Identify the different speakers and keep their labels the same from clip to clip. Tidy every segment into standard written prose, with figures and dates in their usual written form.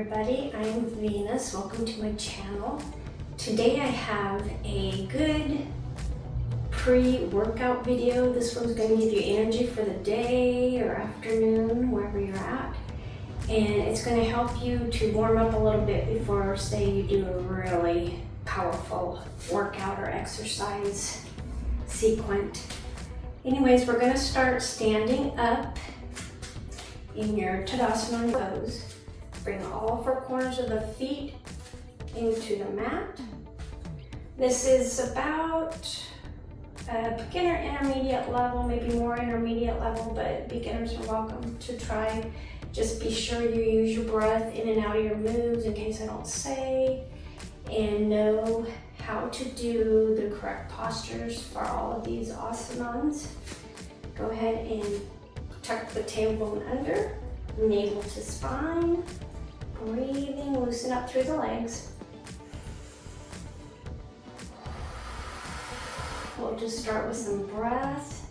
Speaker 1: everybody, I'm Venus. Welcome to my channel. Today I have a good pre-workout video. This one's going to give you energy for the day or afternoon, wherever you're at. And it's going to help you to warm up a little bit before, say, you do a really powerful workout or exercise sequence. Anyways, we're going to start standing up in your Tadasana pose. Bring all four corners of the feet into the mat. This is about a beginner intermediate level, maybe more intermediate level, but beginners are welcome to try. Just be sure you use your breath in and out of your moves in case I don't say, and know how to do the correct postures for all of these asanas. Go ahead and tuck the tailbone under, navel to spine. Breathing, loosen up through the legs. We'll just start with some breath.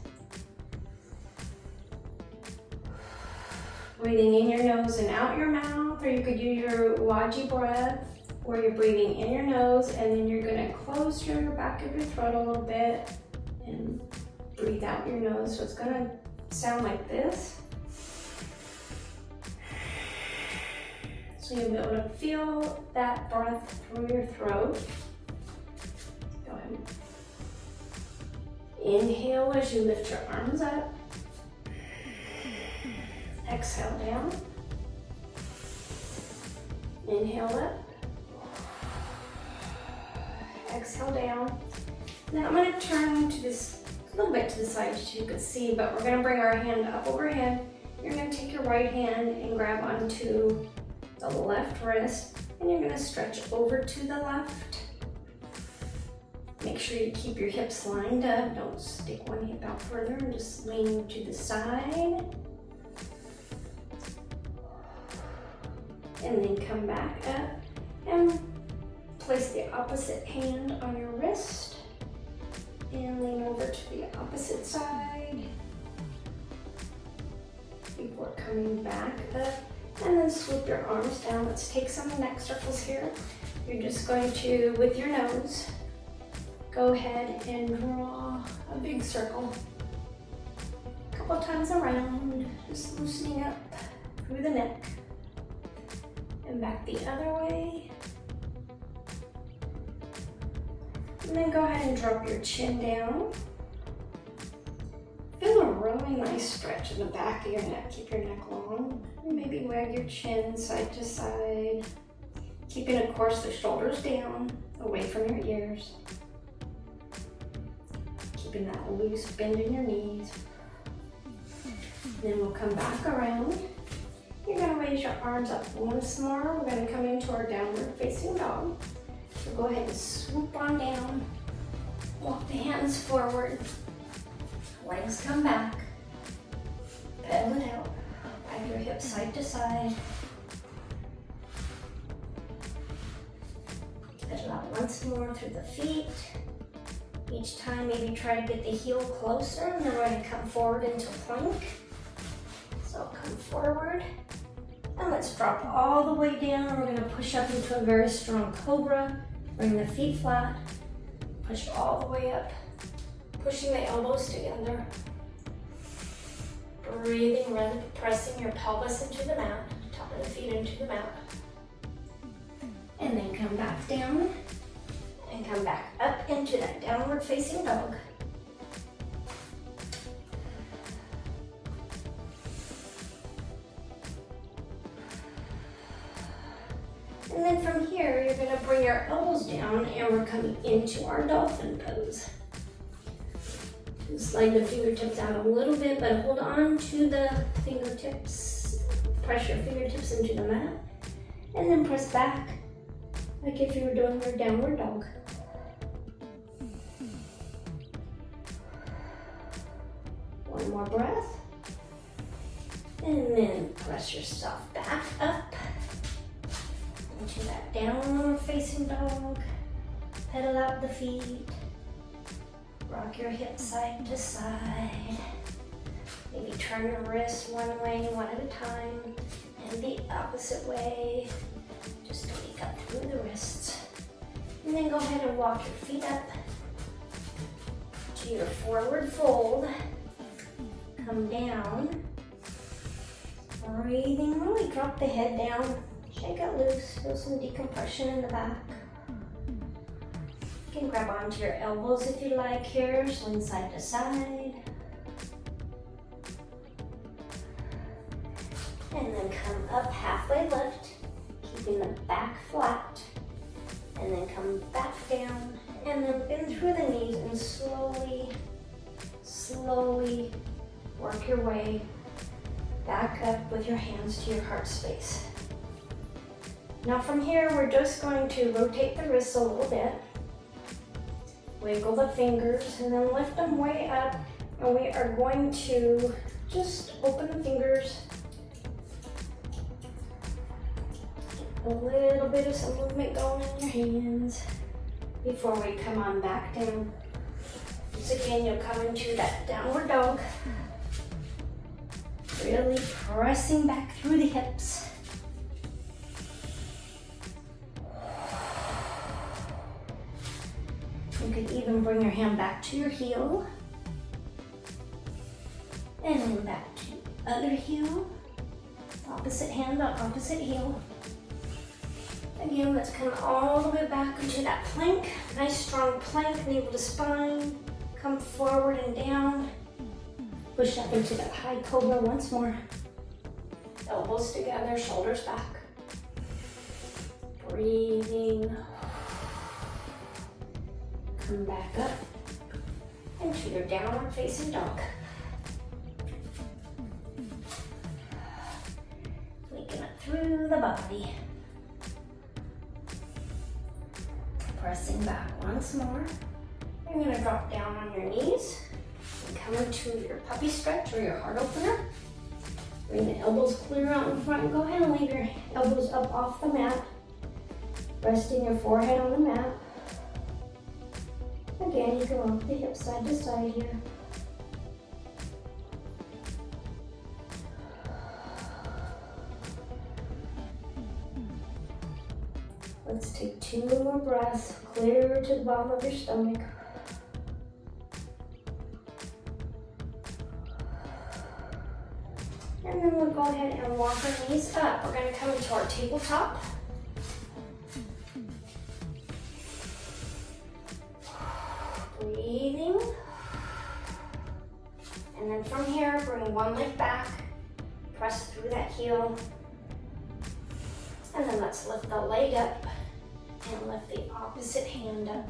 Speaker 1: Breathing in your nose and out your mouth, or you could use your Waji breath, where you're breathing in your nose and then you're going to close your back of your throat a little bit and breathe out your nose. So it's going to sound like this. So you'll be able to feel that breath through your throat. Go ahead. Inhale as you lift your arms up. Exhale down. Inhale up. Exhale down. Now I'm going to turn to this a little bit to the side so you can see, but we're going to bring our hand up overhead. You're going to take your right hand and grab onto the left wrist, and you're going to stretch over to the left. Make sure you keep your hips lined up. Don't stick one hip out further and just lean to the side. And then come back up and place the opposite hand on your wrist and lean over to the opposite side before coming back up. And then swoop your arms down. Let's take some neck circles here. You're just going to, with your nose, go ahead and draw a big circle. A couple times around, just loosening up through the neck. And back the other way. And then go ahead and drop your chin down. Feel a really nice stretch in the back of your neck. Keep your neck long. And maybe wag your chin side to side. Keeping, of course, the shoulders down, away from your ears. Keeping that loose bend in your knees. Then we'll come back around. You're going to raise your arms up once more. We're going to come into our downward facing dog. So go ahead and swoop on down. Walk the hands forward. Legs come back. Pedal it out. Bag your hips side to side. Pedal out once more through the feet. Each time, maybe try to get the heel closer, and then we're going to come forward into plank. So come forward. And let's drop all the way down. We're going to push up into a very strong cobra. Bring the feet flat. Push all the way up. Pushing the elbows together. Breathing, rather pressing your pelvis into the mat. Top of the feet into the mat. And then come back down. And come back up into that downward facing dog. And then from here, you're going to bring your elbows down and we're coming into our dolphin pose. Slide the fingertips out a little bit, but hold on to the fingertips. Press your fingertips into the mat. And then press back, like if you were doing your downward dog. One more breath. And then press yourself back up into that downward facing dog. Pedal out the feet. Rock your hips side to side. Maybe turn your wrists one way, one at a time. And and the opposite way, just to wake up through the wrists. And then go ahead and walk your feet up to your forward fold. Come down. Breathing, really drop the head down. Shake it loose, feel some decompression in the back. You can grab onto your elbows if you like here, swing side to side. And then come up halfway lift, keeping the back flat. And then come back down, and then bend through the knees and slowly work your way back up with your hands to your heart space. Now from here, we're just going to rotate the wrists a little bit. Wiggle the fingers and then lift them way up. And we are going to just open the fingers. A little bit of some movement going in your hands before we come on back down. Once again, you'll come into that downward dog. Really pressing back through the hips. You could even bring your hand back to your heel. And then back to other heel. Opposite hand on opposite heel. Again, let's come all the way back into that plank. Nice strong plank, navel to spine. Come forward and down. Push up into that high cobra once more. Elbows together, shoulders back. Breathing. Come back up into your downward facing dog. Waking up through the body. Pressing back once more. You're going to drop down on your knees and come into your puppy stretch or your heart opener. Bring the elbows clear out in front. Go ahead and leave your elbows up off the mat. Resting your forehead on the mat. Again, you can rock the hips side to side here. Let's take 2 more breaths, clear to the bottom of your stomach. And then we'll go ahead and walk our knees up. We're going to come into our tabletop. Breathing. And then from here, bring one leg back, press through that heel. And then let's lift the leg up and lift the opposite hand up.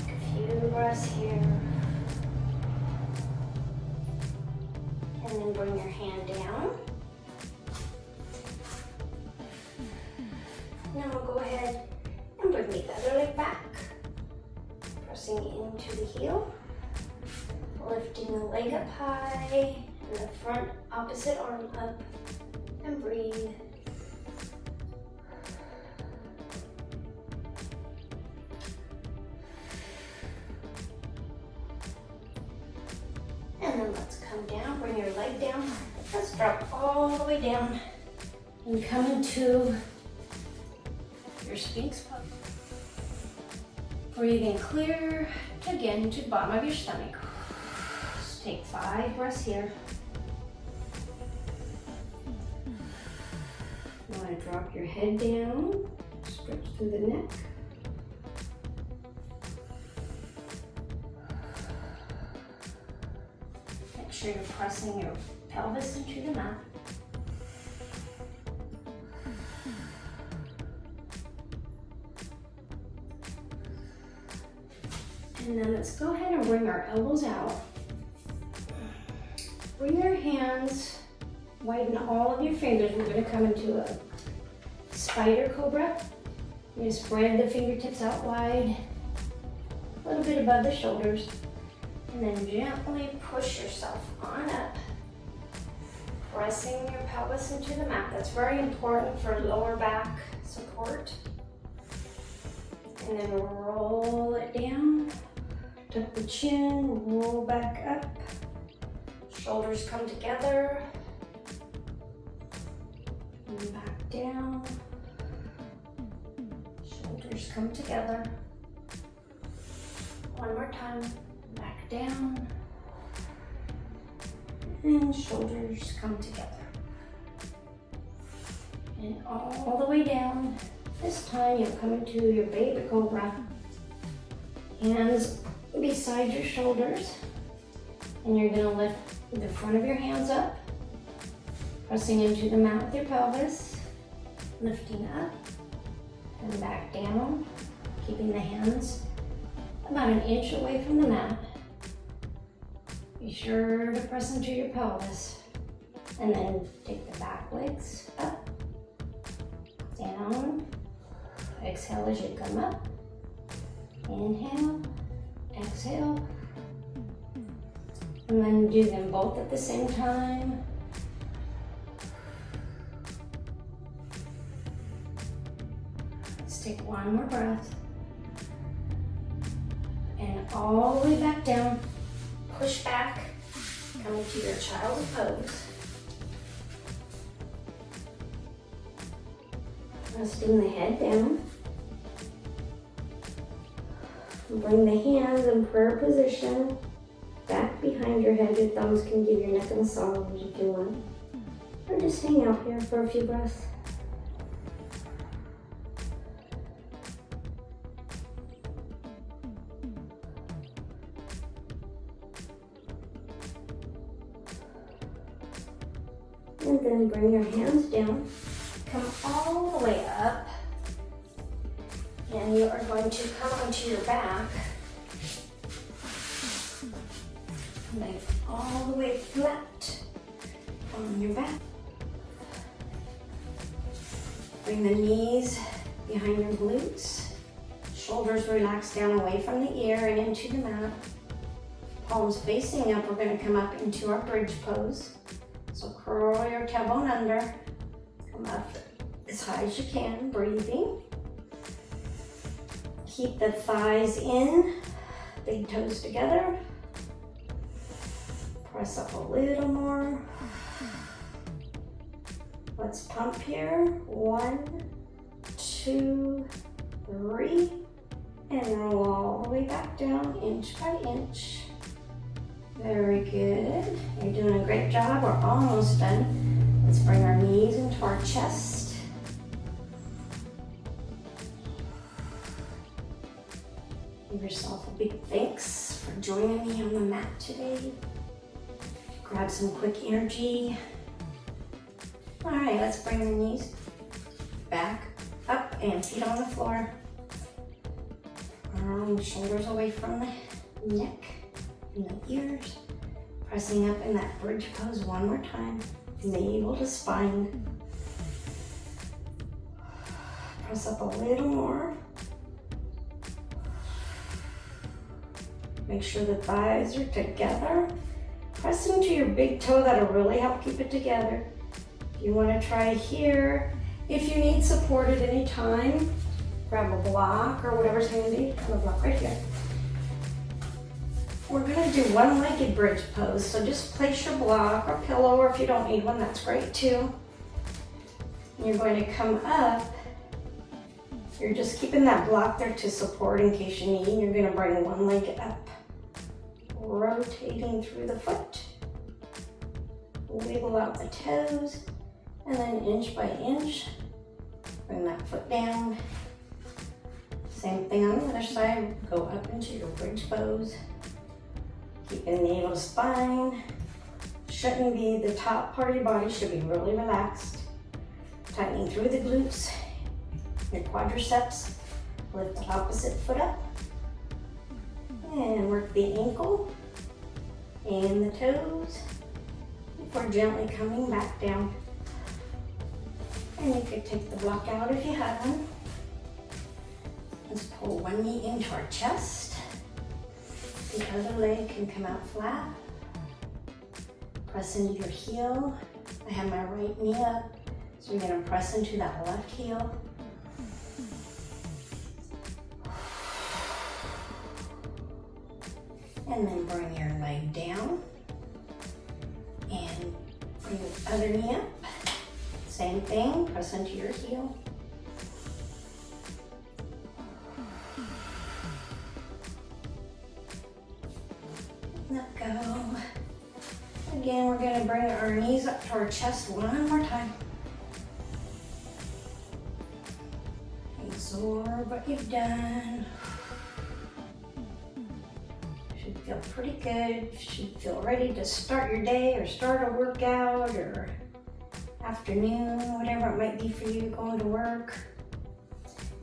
Speaker 1: Take a few breaths here. And then bring your hand down. Now we'll go ahead and bring the other leg back. Pressing into the heel. Lifting the leg up high, and the front opposite arm up, and breathe. And then let's come down, bring your leg down. Let's drop all the way down and come into your Sphinx pose. Breathing clear, again to the bottom of your stomach. Take 5 breaths here. You want to drop your head down, stretch through the neck. Make sure you're pressing your pelvis into the mat. And then let's go ahead and bring our elbows out. Bring your hands, widen all of your fingers. We're going to come into a spider cobra. You're going to spread the fingertips out wide, a little bit above the shoulders, and then gently push yourself on up, pressing your pelvis into the mat. That's very important for lower back support. And then roll it down Tuck the chin, roll back up. Shoulders come together. And back down. Shoulders come together. One more time. Back down. And shoulders come together. And all the way down. This time you'll come into your baby cobra. Hands beside your shoulders. And you're going to lift the front of your hands up. Pressing into the mat with your pelvis. Lifting up. And back down. Keeping the hands about an inch away from the mat. Be sure to press into your pelvis. And then take the back legs up. Down. Exhale as you come up. Inhale. Exhale. And then do them both at the same time. Let's take one more breath. And all the way back down. Push back. Come into your child's pose. Resting the head down. Bring the hands in prayer position back behind your head. Your thumbs can give your neck a massage if you want. Or just hang out here for a few breaths. And then bring your hands down. Come all the way up. And you are going to come onto your back. Lay all the way flat on your back. Bring the knees behind your glutes. Shoulders relax down away from the ear and into the mat. Palms facing up, we're going to come up into our bridge pose. So curl your tailbone under. Come up as high as you can, breathing. Keep the thighs in, big toes together. Press up a little more. Let's pump here. 1, 2, 3. And roll all the way back down, inch by inch. Very good. You're doing a great job. We're almost done. Let's bring our knees into our chest. Give yourself a big thanks for joining me on the mat today. Grab some quick energy. All right, let's bring the knees back up and feet on the floor. Shoulders away from the neck and the ears. Pressing up in that bridge pose one more time. Navel to spine. Press up a little more. Make sure the thighs are together. Press into your big toe, that'll really help keep it together. If you want to try here, if you need support at any time, grab a block or whatever's handy. I have a block right here. We're going to do one-legged bridge pose, so just place your block or pillow, or if you don't need one, that's great too. And you're going to come up. You're just keeping that block there to support in case you need. You're going to bring one leg up. Rotating through the foot. Wiggle out the toes. And then inch by inch, bring that foot down. Same thing on the other side. Go up into your bridge pose. Keeping the navel to spine. Shouldn't be, the top part of your body should be really relaxed. Tightening through the glutes, your quadriceps. Lift the opposite foot up. And work the ankle and the toes before gently coming back down. And you could take the block out if you have one. Let's pull one knee into our chest. The other leg can come out flat. Press into your heel. I have my right knee up, so you're going to press into that left heel. and then bring your leg down. And bring the other knee up. Same thing, press into your heel. Let go. Again, we're going to bring our knees up to our chest one more time. Absorb what you've done. Should feel pretty good. Should feel ready to start your day or start a workout or afternoon, whatever it might be for you going to work.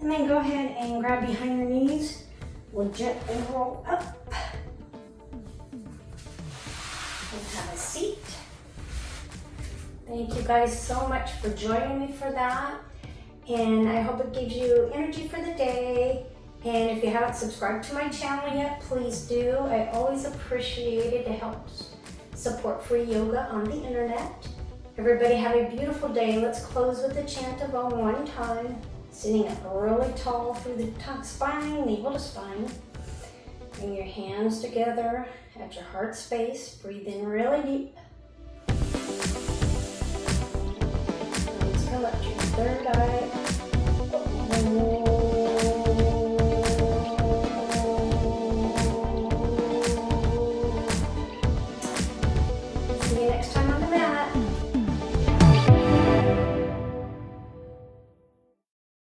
Speaker 1: And then go ahead and grab behind your knees. We'll gently roll up. Have a seat. Thank you guys so much for joining me for that. And I hope it gives you energy for the day. And if you haven't subscribed to my channel yet, please do. I always appreciate it to help support free yoga on the internet. Everybody have a beautiful day. Let's close with the chant of Om one time. Sitting up really tall through the spine, navel to spine. Bring your hands together at your heart space. Breathe in really deep. Let's come up to your third eye.